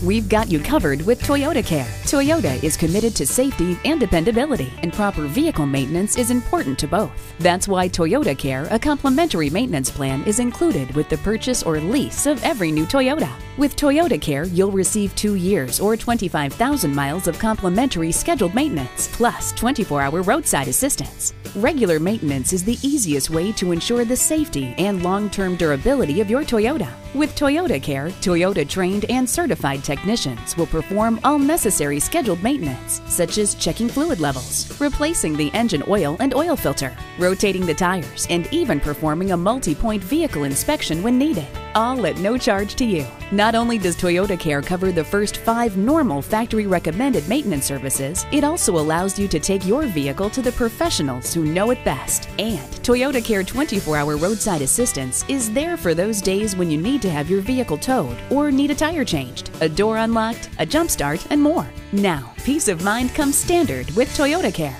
We've got you covered with Toyota Care. Toyota is committed to safety and dependability, and proper vehicle maintenance is important to both. That's why Toyota Care, a complimentary maintenance plan, is included with the purchase or lease of every new Toyota. With Toyota Care, you'll receive 2 years or 25,000 miles of complimentary scheduled maintenance, plus 24-hour roadside assistance. Regular maintenance is the easiest way to ensure the safety and long-term durability of your Toyota. With Toyota Care, Toyota-trained and certified technicians will perform all necessary scheduled maintenance, such as checking fluid levels, replacing the engine oil and oil filter, rotating the tires, and even performing a multi-point vehicle inspection when needed, all at no charge to you. Not only does Toyota Care cover the first 5 normal factory-recommended maintenance services, it also allows you to take your vehicle to the professionals who know it best. And Toyota Care 24-hour roadside assistance is there for those days when you need to have your vehicle towed or need a tire changed, a door unlocked, a jump start, and more. Now, peace of mind comes standard with Toyota Care.